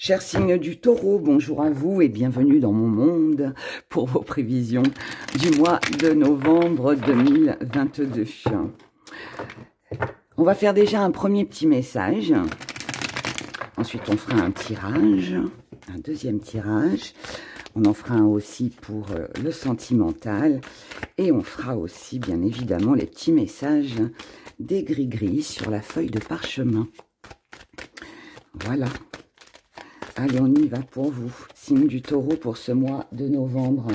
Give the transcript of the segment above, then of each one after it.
Chers signes du Taureau, bonjour à vous et bienvenue dans mon monde pour vos prévisions du mois de novembre 2022. On va faire déjà un premier petit message. Ensuite, on fera un tirage, un deuxième tirage. On en fera un aussi pour le sentimental. Et on fera aussi, bien évidemment, les petits messages des gris-gris sur la feuille de parchemin. Voilà. Allez, on y va pour vous. Signe du Taureau pour ce mois de novembre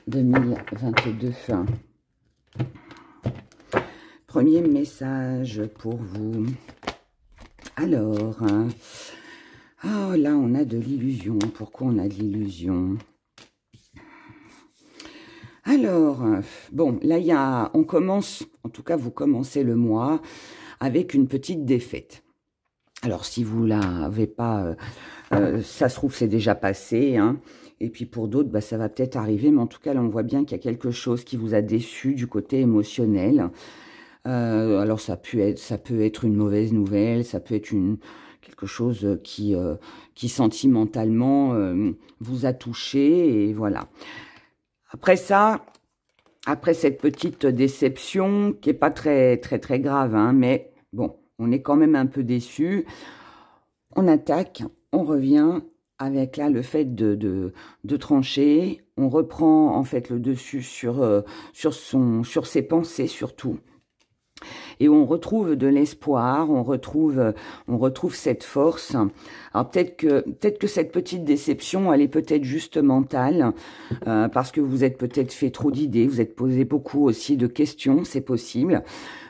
2022. Premier message pour vous. Alors, oh là, on a de l'illusion. Pourquoi on a de l'illusion? Alors, bon, là, on commence, en tout cas, vous commencez le mois avec une petite défaite. Alors, si vous l'avez pas, ça se trouve, c'est déjà passé, hein. Et puis, pour d'autres, bah, ça va peut-être arriver. Mais en tout cas, là, on voit bien qu'il y a quelque chose qui vous a déçu du côté émotionnel. Alors, ça peut être une mauvaise nouvelle. Ça peut être quelque chose qui sentimentalement vous a touché. Et voilà. Après ça, après cette petite déception, qui est pas très grave, hein, mais bon, on est quand même un peu déçu. On attaque, on revient avec là le fait de trancher. On reprend en fait le dessus sur ses pensées surtout. Et on retrouve de l'espoir, on retrouve cette force. Alors peut-être que cette petite déception, elle est peut-être juste mentale, parce que vous êtes peut-être fait trop d'idées, vous êtes posé beaucoup aussi de questions, c'est possible.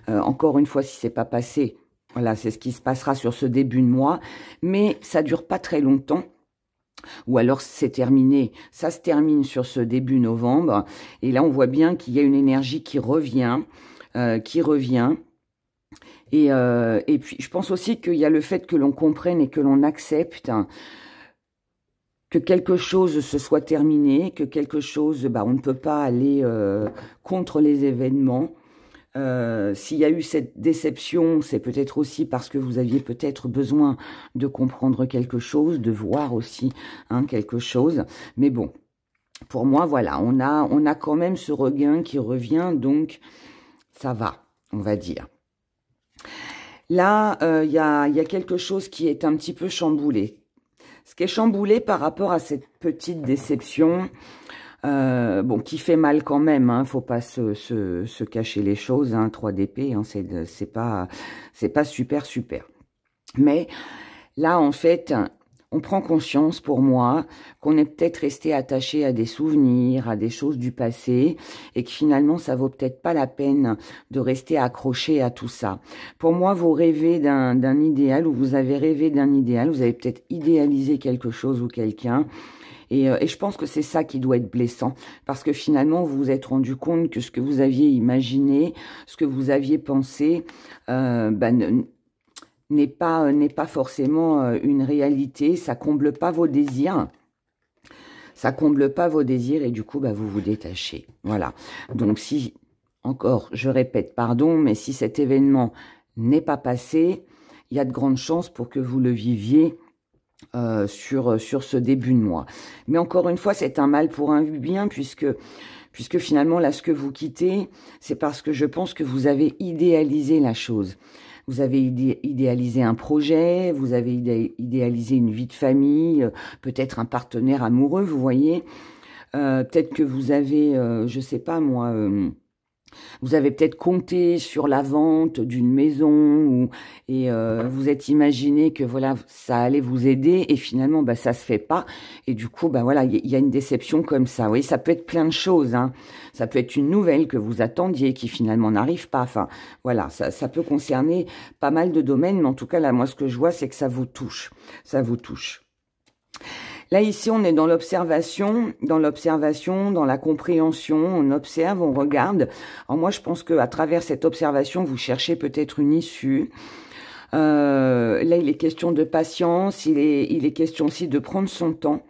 Encore une fois, si c'est pas passé, voilà, c'est ce qui se passera sur ce début de mois, mais ça dure pas très longtemps. Ou alors c'est terminé, ça se termine sur ce début novembre, et là on voit bien qu'il y a une énergie qui revient. Et puis, je pense aussi qu'il y a le fait que l'on comprenne et que l'on accepte que quelque chose se soit terminé, que quelque chose, bah, on ne peut pas aller contre les événements. S'il y a eu cette déception, c'est peut-être aussi parce que vous aviez peut-être besoin de comprendre quelque chose, de voir aussi quelque chose. Mais bon, pour moi, voilà, on a quand même ce regain qui revient, donc ça va, on va dire. Là, il y a quelque chose qui est un petit peu chamboulé. Ce qui est chamboulé par rapport à cette petite déception, bon, qui fait mal quand même, hein, faut pas se cacher les choses, hein, 3 d'épée, hein, c'est pas super. Mais là, en fait, on prend conscience, pour moi, qu'on est peut-être resté attaché à des souvenirs, à des choses du passé, et que finalement, ça vaut peut-être pas la peine de rester accroché à tout ça. Pour moi, vous rêvez d'un idéal, ou vous avez rêvé d'un idéal, vous avez peut-être idéalisé quelque chose ou quelqu'un, et je pense que c'est ça qui doit être blessant, parce que finalement, vous vous êtes rendu compte que ce que vous aviez imaginé, ce que vous aviez pensé, n'est pas forcément une réalité, ça comble pas vos désirs. Ça comble pas vos désirs et du coup, bah, vous vous détachez. Voilà. Donc si, encore, je répète, pardon, mais si cet événement n'est pas passé, il y a de grandes chances pour que vous le viviez sur ce début de mois. Mais encore une fois, c'est un mal pour un bien, puisque finalement, là, ce que vous quittez, c'est parce que je pense que vous avez idéalisé la chose. Vous avez idéalisé un projet, vous avez idéalisé une vie de famille, peut-être un partenaire amoureux, vous voyez. Peut-être que vous avez, je sais pas moi, vous avez peut-être compté sur la vente d'une maison et vous êtes imaginé que voilà, ça allait vous aider et finalement bah ça se fait pas et du coup bah voilà, il y a une déception comme ça. Vous voyez, ça peut être plein de choses, hein. Ça peut être une nouvelle que vous attendiez qui finalement n'arrive pas. Enfin voilà, ça peut concerner pas mal de domaines, mais en tout cas là moi ce que je vois c'est que ça vous touche. Ça vous touche. Là, ici, on est dans l'observation, dans la compréhension, on observe, on regarde. Alors moi, je pense qu'à travers cette observation, vous cherchez peut-être une issue. Là, il est question de patience, il est question aussi de prendre son temps.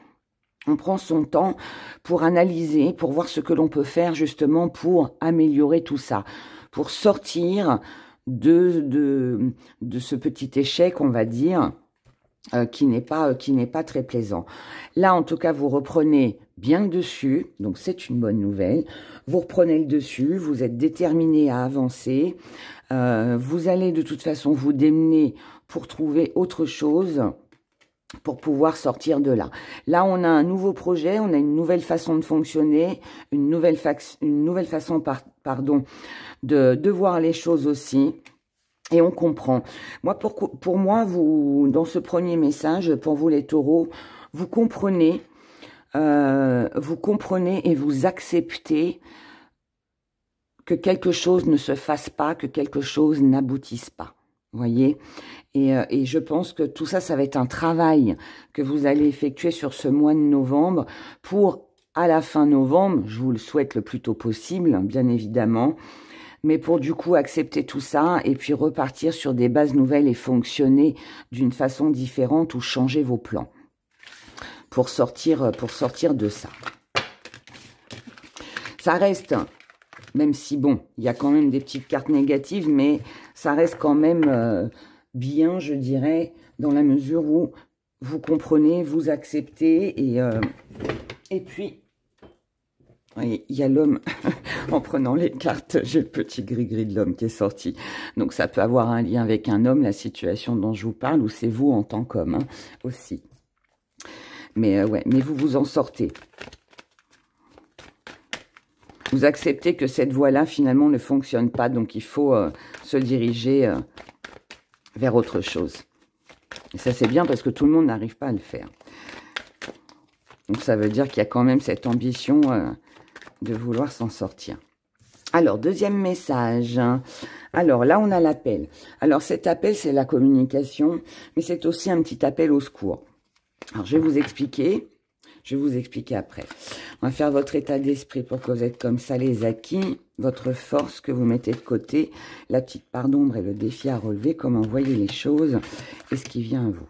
On prend son temps pour analyser, pour voir ce que l'on peut faire justement pour améliorer tout ça, pour sortir de ce petit échec, on va dire, qui n'est pas très plaisant. Là, en tout cas, vous reprenez bien le dessus, donc c'est une bonne nouvelle. Vous reprenez le dessus, vous êtes déterminé à avancer. Vous allez de toute façon vous démener pour trouver autre chose, pour pouvoir sortir de là. Là, on a un nouveau projet, on a une nouvelle façon de fonctionner, une nouvelle façon de voir les choses aussi. Et on comprend. Moi, pour moi, vous, dans ce premier message, pour vous les taureaux, vous comprenez et vous acceptez que quelque chose ne se fasse pas, que quelque chose n'aboutisse pas. Vous voyez ? Et je pense que tout ça, ça va être un travail que vous allez effectuer sur ce mois de novembre pour, à la fin novembre, je vous le souhaite le plus tôt possible, bien évidemment, mais pour du coup accepter tout ça et puis repartir sur des bases nouvelles et fonctionner d'une façon différente ou changer vos plans pour sortir de ça. Ça reste, même si bon, il y a quand même des petites cartes négatives, mais ça reste quand même bien, je dirais, dans la mesure où vous comprenez, vous acceptez et puis... Oui, il y a l'homme, en prenant les cartes, j'ai le petit gris-gris de l'homme qui est sorti. Donc ça peut avoir un lien avec un homme, la situation dont je vous parle, ou c'est vous en tant qu'homme hein, aussi. Mais ouais, mais vous vous en sortez. Vous acceptez que cette voie-là, finalement, ne fonctionne pas, donc il faut se diriger vers autre chose. Et ça, c'est bien parce que tout le monde n'arrive pas à le faire. Donc ça veut dire qu'il y a quand même cette ambition... de vouloir s'en sortir. Alors, deuxième message. Alors, là, on a l'appel. Alors, cet appel, c'est la communication, mais c'est aussi un petit appel au secours. Alors, je vais vous expliquer. Je vais vous expliquer après. On va faire votre état d'esprit pour que vous êtes comme ça, les acquis, votre force que vous mettez de côté, la petite part d'ombre et le défi à relever, comment vous voyez les choses et ce qui vient à vous.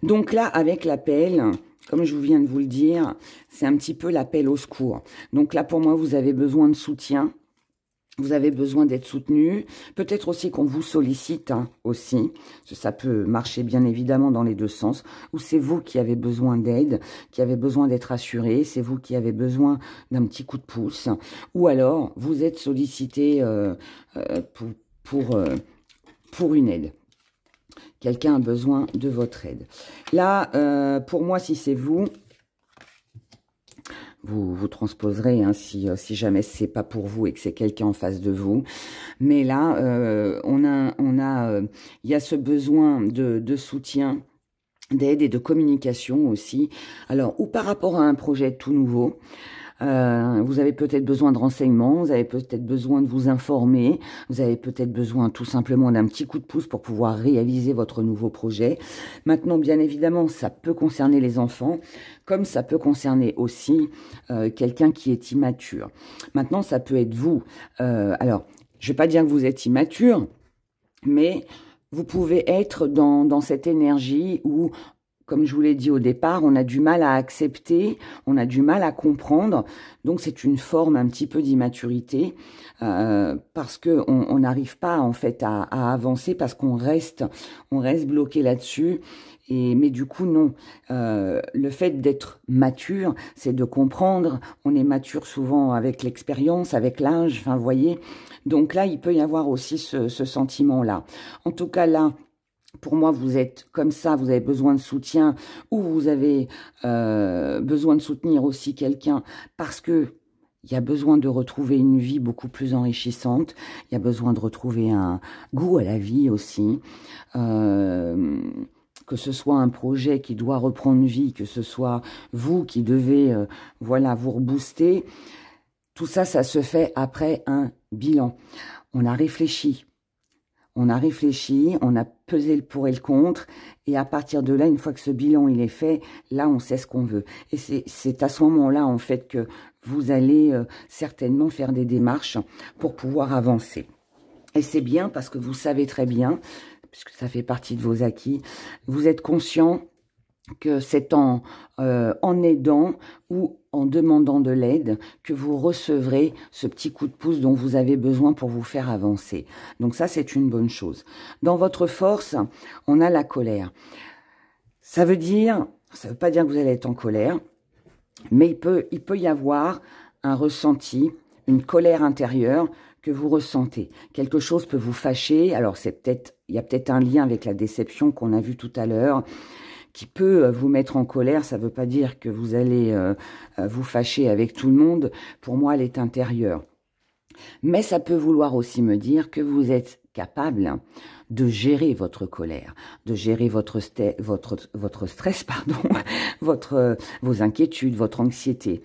Donc là, avec l'appel... Comme je viens de vous le dire, c'est un petit peu l'appel au secours. Donc là, pour moi, vous avez besoin de soutien. Vous avez besoin d'être soutenu. Peut-être aussi qu'on vous sollicite hein, aussi. Ça peut marcher bien évidemment dans les deux sens. Ou c'est vous qui avez besoin d'aide, qui avez besoin d'être assuré. C'est vous qui avez besoin d'un petit coup de pouce. Ou alors, vous êtes sollicité pour une aide. Quelqu'un a besoin de votre aide. Là, pour moi, si c'est vous, vous transposerez hein, si jamais c'est pas pour vous et que c'est quelqu'un en face de vous. Mais là, il y a ce besoin de soutien, d'aide et de communication aussi. Alors, ou par rapport à un projet tout nouveau. Vous avez peut-être besoin de renseignements, vous avez peut-être besoin de vous informer, vous avez peut-être besoin tout simplement d'un petit coup de pouce pour pouvoir réaliser votre nouveau projet. Maintenant, bien évidemment, ça peut concerner les enfants, comme ça peut concerner aussi quelqu'un qui est immature. Maintenant, ça peut être vous. Alors, je ne vais pas dire que vous êtes immature, mais vous pouvez être dans cette énergie où... Comme je vous l'ai dit au départ, on a du mal à accepter, on a du mal à comprendre. Donc, c'est une forme un petit peu d'immaturité parce qu'on n'arrive pas en fait à avancer parce qu'on reste bloqué là-dessus. Mais du coup, non. Le fait d'être mature, c'est de comprendre. On est mature souvent avec l'expérience, avec l'âge, enfin, vous voyez. Donc là, il peut y avoir aussi ce sentiment-là. En tout cas, là, pour moi, vous êtes comme ça, vous avez besoin de soutien ou vous avez besoin de soutenir aussi quelqu'un parce que il y a besoin de retrouver une vie beaucoup plus enrichissante. Il y a besoin de retrouver un goût à la vie aussi. Que ce soit un projet qui doit reprendre vie, que ce soit vous qui devez voilà, vous rebooster. Tout ça, ça se fait après un bilan. On a réfléchi. On a réfléchi, on a pesé le pour et le contre, et à partir de là, une fois que ce bilan il est fait, là on sait ce qu'on veut. Et c'est à ce moment-là en fait que vous allez certainement faire des démarches pour pouvoir avancer. Et c'est bien parce que vous savez très bien, puisque ça fait partie de vos acquis, vous êtes conscient que c'est en aidant ou en demandant de l'aide que vous recevrez ce petit coup de pouce dont vous avez besoin pour vous faire avancer. Donc ça, c'est une bonne chose. Dans votre force, on a la colère. Ça veut pas dire que vous allez être en colère, mais il peut y avoir un ressenti, une colère intérieure que vous ressentez. Quelque chose peut vous fâcher. Alors il y a peut-être un lien avec la déception qu'on a vu tout à l'heure, qui peut vous mettre en colère. Ça ne veut pas dire que vous allez vous fâcher avec tout le monde. Pour moi, elle est intérieure. Mais ça peut vouloir aussi me dire que vous êtes capable de gérer votre colère, de gérer votre stress, vos inquiétudes, votre anxiété.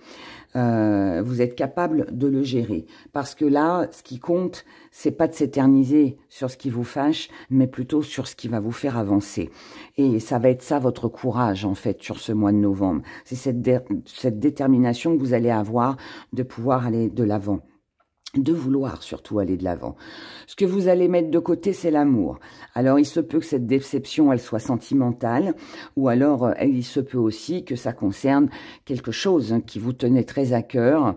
Vous êtes capable de le gérer. Parce que là, ce qui compte, c'est pas de s'éterniser sur ce qui vous fâche, mais plutôt sur ce qui va vous faire avancer. Et ça va être ça votre courage, en fait, sur ce mois de novembre. C'est cette détermination que vous allez avoir de pouvoir aller de l'avant. De vouloir surtout aller de l'avant. Ce que vous allez mettre de côté, c'est l'amour. Alors, il se peut que cette déception, elle soit sentimentale, ou alors, il se peut aussi que ça concerne quelque chose qui vous tenait très à cœur.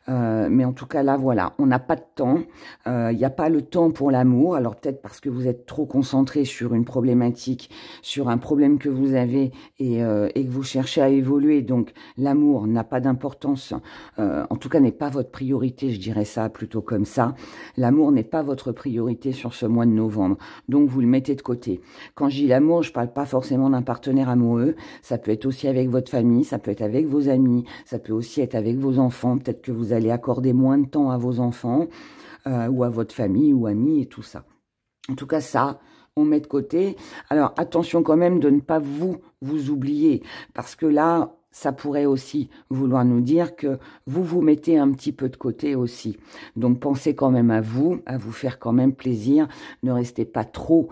Mais en tout cas, là, voilà, on n'a pas de temps. Il n'y a pas le temps pour l'amour. Alors, peut-être parce que vous êtes trop concentré sur une problématique, sur un problème que vous avez et que vous cherchez à évoluer. Donc, l'amour n'a pas d'importance. En tout cas, n'est pas votre priorité. Je dirais ça plutôt comme ça. L'amour n'est pas votre priorité sur ce mois de novembre. Donc, vous le mettez de côté. Quand je dis l'amour, je ne parle pas forcément d'un partenaire amoureux. Ça peut être aussi avec votre famille. Ça peut être avec vos amis. Ça peut aussi être avec vos enfants. Peut-être que vous allez accorder moins de temps à vos enfants ou à votre famille ou amis et tout ça. En tout cas, ça, on met de côté. Alors, attention quand même de ne pas vous oublier, parce que là, ça pourrait aussi vouloir nous dire que vous mettez un petit peu de côté aussi. Donc, pensez quand même à vous faire quand même plaisir. Ne restez pas trop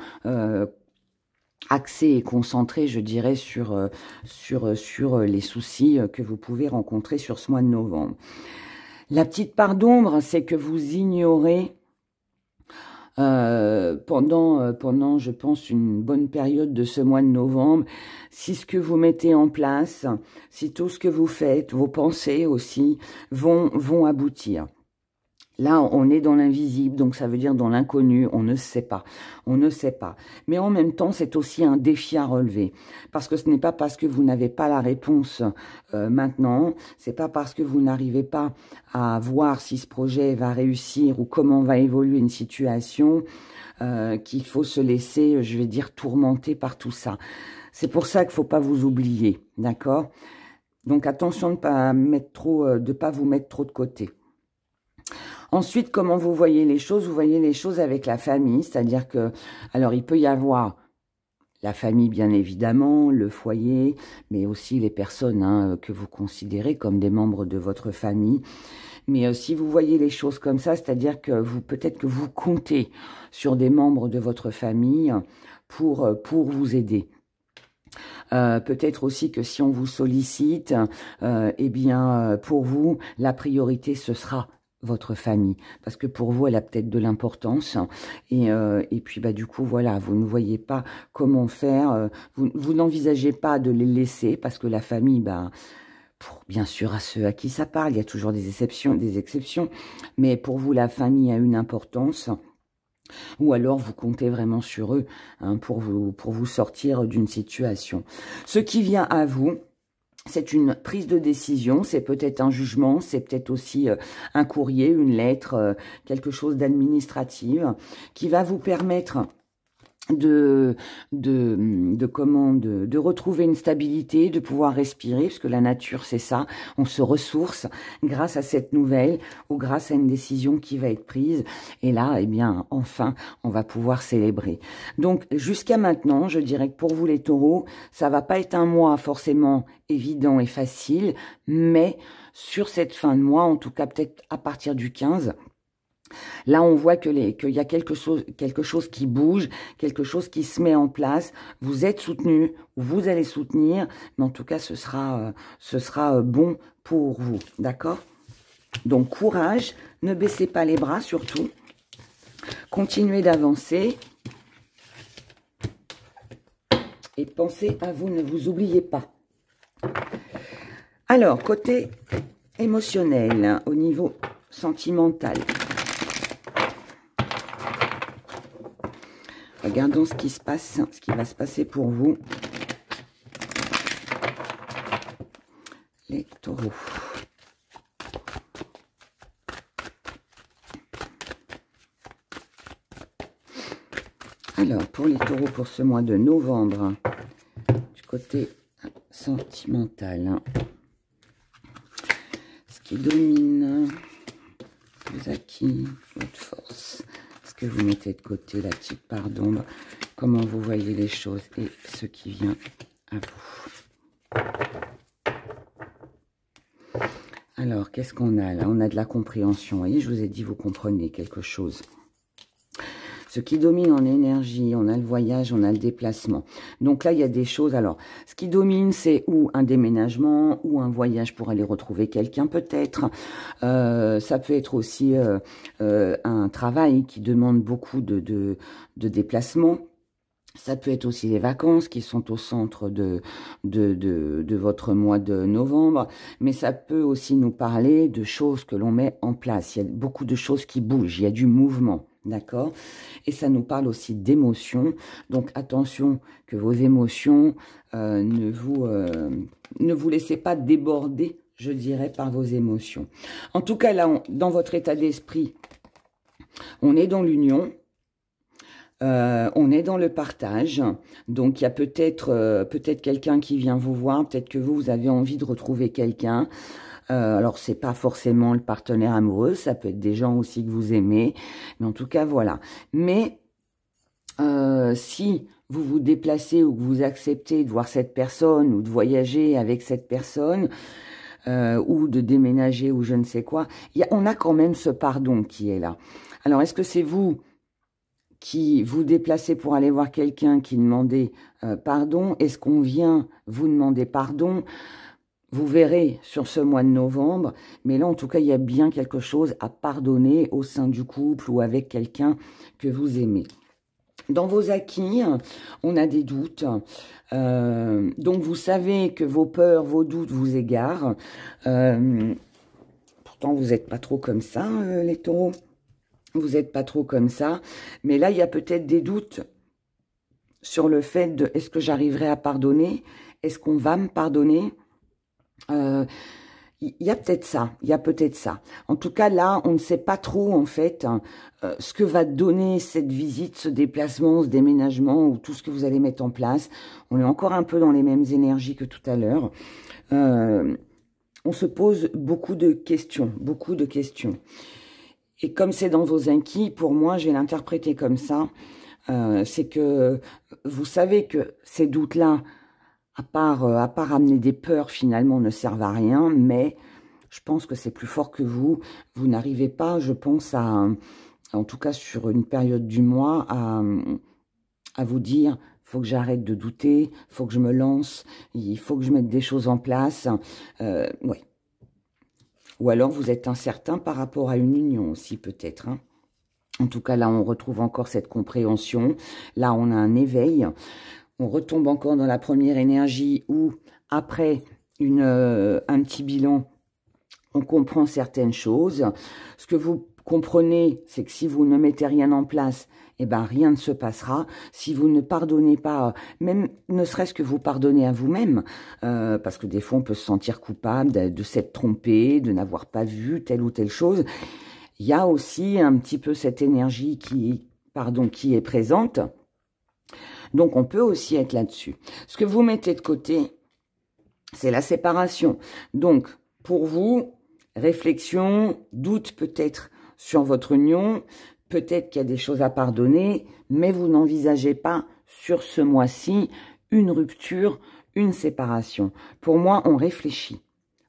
axé et concentré, je dirais, sur les soucis que vous pouvez rencontrer sur ce mois de novembre. La petite part d'ombre, c'est que vous ignorez pendant, je pense, une bonne période de ce mois de novembre, si ce que vous mettez en place, si tout ce que vous faites, vos pensées aussi, vont aboutir. Là, on est dans l'invisible, donc ça veut dire dans l'inconnu, on ne sait pas, on ne sait pas. Mais en même temps, c'est aussi un défi à relever, parce que ce n'est pas parce que vous n'avez pas la réponse maintenant, c'est pas parce que vous n'arrivez pas à voir si ce projet va réussir ou comment va évoluer une situation qu'il faut se laisser, je vais dire, tourmenter par tout ça. C'est pour ça qu'il ne faut pas vous oublier, d'accord? Donc attention de pas vous mettre trop de côté. Ensuite, comment vous voyez les choses? Vous voyez les choses avec la famille, c'est-à-dire que, alors il peut y avoir la famille bien évidemment, le foyer, mais aussi les personnes que vous considérez comme des membres de votre famille. Mais si vous voyez les choses comme ça, c'est-à-dire que peut-être que vous comptez sur des membres de votre famille pour vous aider. Peut-être aussi que si on vous sollicite, eh bien pour vous, la priorité ce sera votre famille, parce que pour vous, elle a peut-être de l'importance, et puis bah du coup, voilà, vous ne voyez pas comment faire, vous n'envisagez pas de les laisser, parce que la famille, bah, bien sûr à ceux à qui ça parle, il y a toujours des exceptions, mais pour vous, la famille a une importance, ou alors vous comptez vraiment sur eux pour vous sortir d'une situation. Ce qui vient à vous, c'est une prise de décision, c'est peut-être un jugement, c'est peut-être aussi un courrier, une lettre, quelque chose d'administratif qui va vous permettre de retrouver une stabilité, de pouvoir respirer, parce que la nature c'est ça, on se ressource grâce à cette nouvelle ou grâce à une décision qui va être prise, et là eh bien enfin on va pouvoir célébrer. Donc jusqu'à maintenant, je dirais que pour vous les taureaux, ça va pas être un mois forcément évident et facile, mais sur cette fin de mois, en tout cas peut-être à partir du 15, là, on voit qu'il y a quelque chose qui bouge, quelque chose qui se met en place. Vous êtes soutenu, vous allez soutenir, mais en tout cas, ce sera bon pour vous, d'accord? Donc, courage, ne baissez pas les bras surtout. Continuez d'avancer. Et pensez à vous, ne vous oubliez pas. Alors, côté émotionnel, au niveau sentimental. Regardons ce qui se passe, ce qui va se passer pour vous. Les taureaux. Alors, pour les taureaux, pour ce mois de novembre, du côté sentimental, ce qui domine, vos acquis, votre force, ce que vous mettez de côté, la petite part d'ombre, comment vous voyez les choses et ce qui vient à vous. Alors, qu'est-ce qu'on a là? On a de la compréhension. Vous voyez, je vous ai dit, vous comprenez quelque chose. Ce qui domine en énergie, on a le voyage, on a le déplacement. Donc là, il y a des choses. Alors, ce qui domine, c'est ou un déménagement, ou un voyage pour aller retrouver quelqu'un peut-être. Ça peut être aussi un travail qui demande beaucoup de déplacement. Ça peut être aussi les vacances qui sont au centre de votre mois de novembre, mais ça peut aussi nous parler de choses que l'on met en place. Il y a beaucoup de choses qui bougent, il y a du mouvement, d'accord? Et ça nous parle aussi d'émotions, donc attention que vos émotions, ne vous laissez pas déborder, je dirais, par vos émotions. En tout cas, là, dans votre état d'esprit, on est dans l'union. On est dans le partage, donc il y a peut-être quelqu'un qui vient vous voir, peut-être que vous avez envie de retrouver quelqu'un. Alors c'est pas forcément le partenaire amoureux, ça peut être des gens aussi que vous aimez, mais en tout cas voilà. Mais si vous vous déplacez ou que vous acceptez de voir cette personne ou de voyager avec cette personne, ou de déménager ou je ne sais quoi, on a quand même ce pardon qui est là. Alors est-ce que c'est vous qui vous déplacez pour aller voir quelqu'un qui demandait pardon? Est-ce qu'on vient vous demander pardon? Vous verrez sur ce mois de novembre, mais là en tout cas il y a bien quelque chose à pardonner au sein du couple ou avec quelqu'un que vous aimez. Dans vos acquis, on a des doutes, donc vous savez que vos peurs, vos doutes vous égarent. Pourtant vous n'êtes pas trop comme ça, les taureaux. Vous n'êtes pas trop comme ça, mais là, il y a peut-être des doutes sur le fait de est-ce que j'arriverai à pardonner? Est-ce qu'on va me pardonner? Il y a peut-être ça, il y a peut-être ça. En tout cas, là, on ne sait pas trop, en fait, ce que va donner cette visite, ce déplacement, ce déménagement, ou tout ce que vous allez mettre en place. On est encore un peu dans les mêmes énergies que tout à l'heure. On se pose beaucoup de questions, beaucoup de questions. Et comme c'est dans vos acquis, pour moi, je vais l'interpréter comme ça. C'est que vous savez que ces doutes-là, à part amener des peurs, finalement, ne servent à rien. Mais je pense que c'est plus fort que vous. Vous n'arrivez pas, je pense, en tout cas sur une période du mois, à vous dire, faut que j'arrête de douter, faut que je me lance, il faut que je mette des choses en place. Ouais. Ou alors vous êtes incertain par rapport à une union aussi peut-être. Hein. En tout cas là on retrouve encore cette compréhension. Là on a un éveil. On retombe encore dans la première énergie où après un petit bilan on comprend certaines choses. Ce que vous comprenez c'est que si vous ne mettez rien en place, eh ben, rien ne se passera. Si vous ne pardonnez pas, même ne serait-ce que vous pardonnez à vous-même, parce que des fois on peut se sentir coupable de s'être trompé, de n'avoir pas vu telle ou telle chose. Il y a aussi un petit peu cette énergie qui est présente. Donc on peut aussi être là-dessus. Ce que vous mettez de côté, c'est la séparation. Donc pour vous, réflexion, doute peut-être sur votre union. Peut-être qu'il y a des choses à pardonner, mais vous n'envisagez pas sur ce mois-ci une rupture, une séparation. Pour moi, on réfléchit.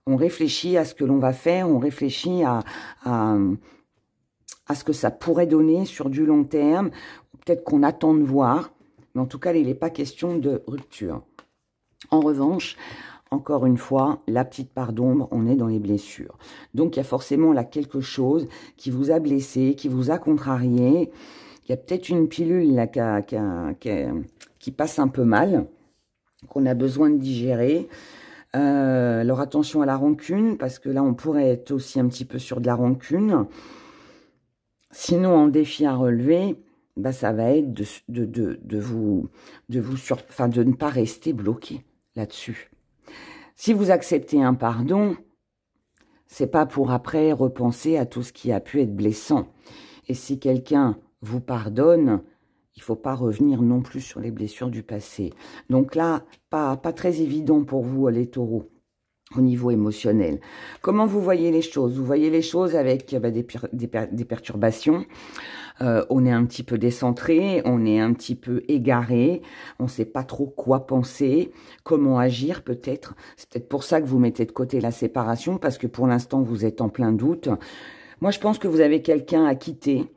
On réfléchit à ce que l'on va faire, on réfléchit à ce que ça pourrait donner sur du long terme. Peut-être qu'on attend de voir, mais en tout cas, il n'est pas question de rupture. En revanche, encore une fois, la petite part d'ombre, on est dans les blessures. Donc, il y a forcément là quelque chose qui vous a blessé, qui vous a contrarié. Il y a peut-être une pilule là qui passe un peu mal. qu'on a besoin de digérer. Alors attention à la rancune, parce que là, on pourrait être aussi un petit peu sur de la rancune. Sinon, en défi à relever, bah, ça va être de ne pas rester bloqué là-dessus. Si vous acceptez un pardon, c'est pas pour après repenser à tout ce qui a pu être blessant. Et si quelqu'un vous pardonne, il faut pas revenir non plus sur les blessures du passé. Donc là, pas très évident pour vous, les taureaux, au niveau émotionnel. Comment vous voyez les choses? Vous voyez les choses avec des perturbations. On est un petit peu décentré, on est un petit peu égaré, on ne sait pas trop quoi penser, comment agir peut-être. C'est peut-être pour ça que vous mettez de côté la séparation, parce que pour l'instant, vous êtes en plein doute. Moi, je pense que vous avez quelqu'un à quitter.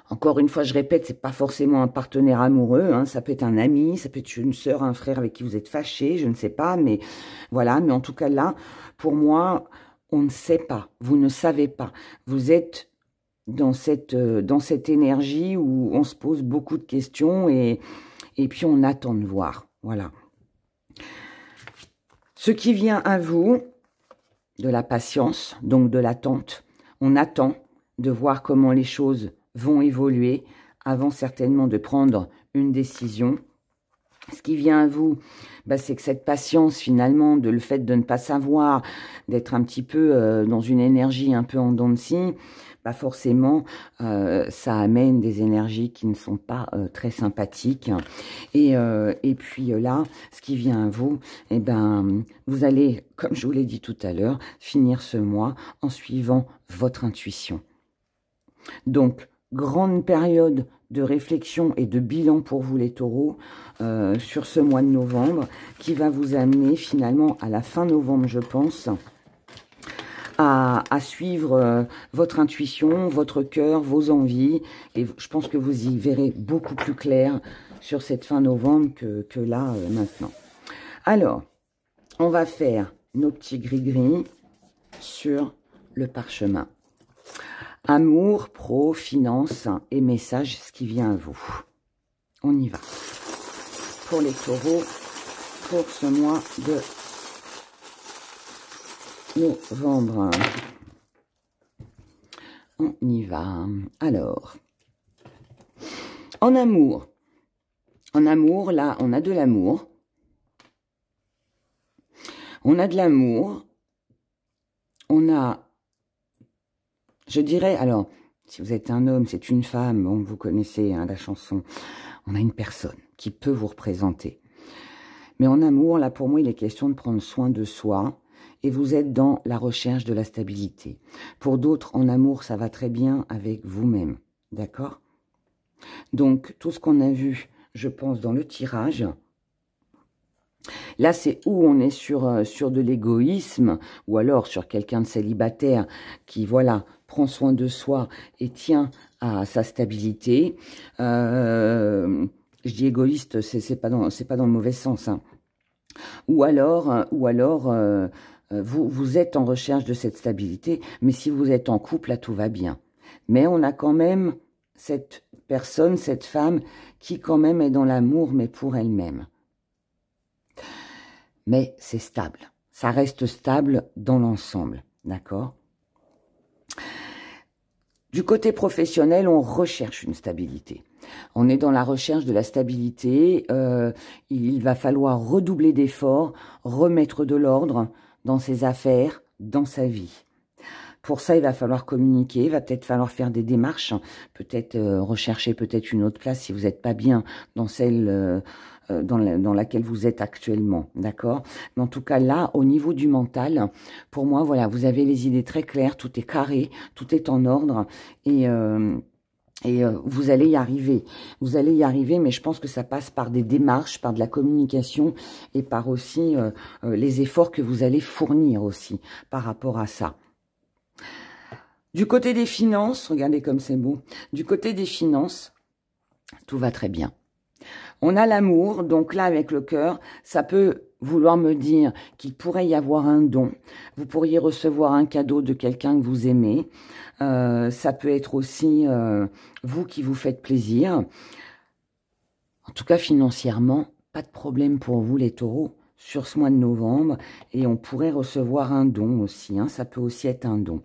Encore une fois, je répète, c'est pas forcément un partenaire amoureux, hein, ça peut être un ami, ça peut être une sœur, un frère avec qui vous êtes fâché, je ne sais pas, mais voilà. Mais en tout cas là, pour moi, on ne sait pas, vous ne savez pas. Vous êtes dans cette énergie où on se pose beaucoup de questions et puis on attend de voir, voilà. Ce qui vient à vous, de la patience, donc de l'attente, on attend de voir comment les choses vont évoluer avant certainement de prendre une décision. Ce qui vient à vous, bah, c'est que cette patience finalement, le fait de ne pas savoir, d'être un petit peu dans une énergie un peu en dents de scie, bah forcément, ça amène des énergies qui ne sont pas très sympathiques. Et puis là, ce qui vient à vous, eh ben, vous allez, comme je vous l'ai dit tout à l'heure, finir ce mois en suivant votre intuition. Donc, grande période de réflexion et de bilan pour vous les taureaux sur ce mois de novembre qui va vous amener finalement à la fin novembre, je pense, à suivre votre intuition, votre cœur, vos envies. Et je pense que vous y verrez beaucoup plus clair sur cette fin novembre que là, maintenant. Alors, on va faire nos petits gris-gris sur le parchemin. Amour, pro, finance et message, ce qui vient à vous. On y va. Pour les taureaux, pour ce mois de novembre. On y va. Alors, en amour, là, on a de l'amour. On a de l'amour. On a, je dirais, alors, si vous êtes un homme, c'est une femme, bon, vous connaissez hein, la chanson. On a une personne qui peut vous représenter. Mais en amour, là, pour moi, il est question de prendre soin de soi. Et vous êtes dans la recherche de la stabilité. Pour d'autres, en amour, ça va très bien avec vous-même. D'accord? Donc, tout ce qu'on a vu, je pense, dans le tirage, là, c'est où on est sur de l'égoïsme, ou alors sur quelqu'un de célibataire qui, voilà, prend soin de soi et tient à sa stabilité. Je dis égoïste, c'est pas dans le mauvais sens. Hein. Ou alors vous êtes en recherche de cette stabilité, mais si vous êtes en couple, là, tout va bien. Mais on a quand même cette personne, cette femme, qui quand même est dans l'amour, mais pour elle-même. Mais c'est stable. Ça reste stable dans l'ensemble, d'accord? Du côté professionnel, on recherche une stabilité. On est dans la recherche de la stabilité. Il va falloir redoubler d'efforts, remettre de l'ordre dans ses affaires, dans sa vie. Pour ça, il va falloir communiquer, il va peut-être falloir faire des démarches, peut-être rechercher peut-être une autre place si vous n'êtes pas bien dans celle dans laquelle vous êtes actuellement, d'accord? Mais en tout cas, là, au niveau du mental, pour moi, voilà, vous avez les idées très claires, tout est carré, tout est en ordre, et vous allez y arriver. Vous allez y arriver, mais je pense que ça passe par des démarches, par de la communication et par aussi les efforts que vous allez fournir aussi par rapport à ça. Du côté des finances, regardez comme c'est beau. Du côté des finances, tout va très bien. On a l'amour, donc là avec le cœur, ça peut vouloir me dire qu'il pourrait y avoir un don. Vous pourriez recevoir un cadeau de quelqu'un que vous aimez. Ça peut être aussi vous qui vous faites plaisir. En tout cas, financièrement, pas de problème pour vous les taureaux sur ce mois de novembre. Et on pourrait recevoir un don aussi, hein, ça peut aussi être un don.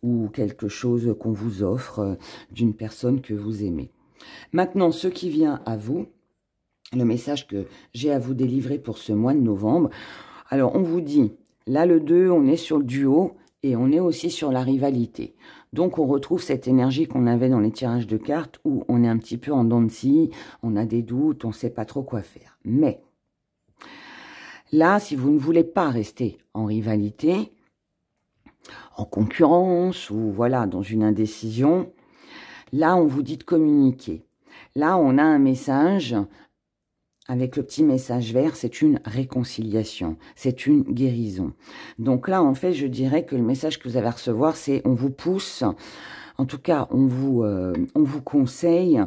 Ou quelque chose qu'on vous offre d'une personne que vous aimez. Maintenant, ce qui vient à vous, le message que j'ai à vous délivrer pour ce mois de novembre. Alors, on vous dit, là, le 2, on est sur le duo et on est aussi sur la rivalité. Donc, on retrouve cette énergie qu'on avait dans les tirages de cartes où on est un petit peu en dents de scie, on a des doutes, on ne sait pas trop quoi faire. Mais, là, si vous ne voulez pas rester en rivalité, en concurrence ou voilà, dans une indécision, là, on vous dit de communiquer. Là, on a un message, avec le petit message vert, c'est une réconciliation, c'est une guérison. Donc là, en fait, je dirais que le message que vous allez recevoir, c'est on vous pousse, en tout cas, on vous conseille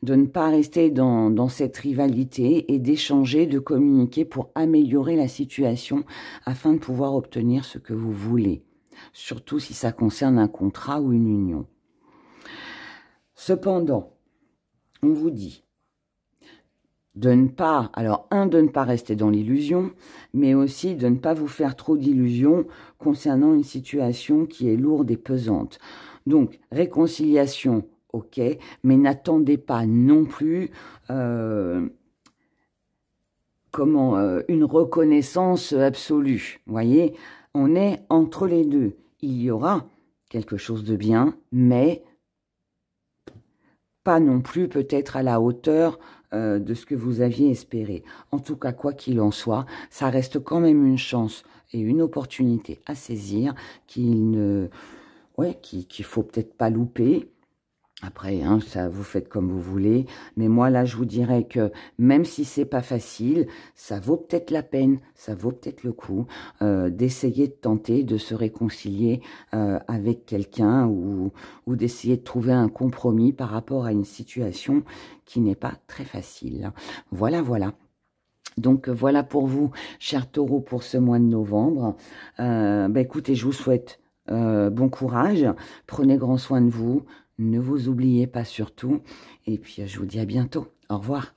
de ne pas rester dans cette rivalité et d'échanger, de communiquer pour améliorer la situation afin de pouvoir obtenir ce que vous voulez. Surtout si ça concerne un contrat ou une union. Cependant, on vous dit de ne pas, alors de ne pas rester dans l'illusion, mais aussi de ne pas vous faire trop d'illusions concernant une situation qui est lourde et pesante. Donc, réconciliation, ok, mais n'attendez pas non plus une reconnaissance absolue. Vous voyez, on est entre les deux. Il y aura quelque chose de bien, mais pas non plus peut-être à la hauteur de ce que vous aviez espéré. En tout cas, quoi qu'il en soit, ça reste quand même une chance et une opportunité à saisir qu'il faut peut-être pas louper. Après, hein, ça vous faites comme vous voulez. Mais moi, là, je vous dirais que même si c'est pas facile, ça vaut peut-être la peine, ça vaut peut-être le coup d'essayer de tenter de se réconcilier avec quelqu'un ou d'essayer de trouver un compromis par rapport à une situation qui n'est pas très facile. Voilà, voilà. Donc, voilà pour vous, chers taureaux, pour ce mois de novembre. Écoutez, je vous souhaite bon courage. Prenez grand soin de vous. Ne vous oubliez pas surtout. Et puis, je vous dis à bientôt. Au revoir.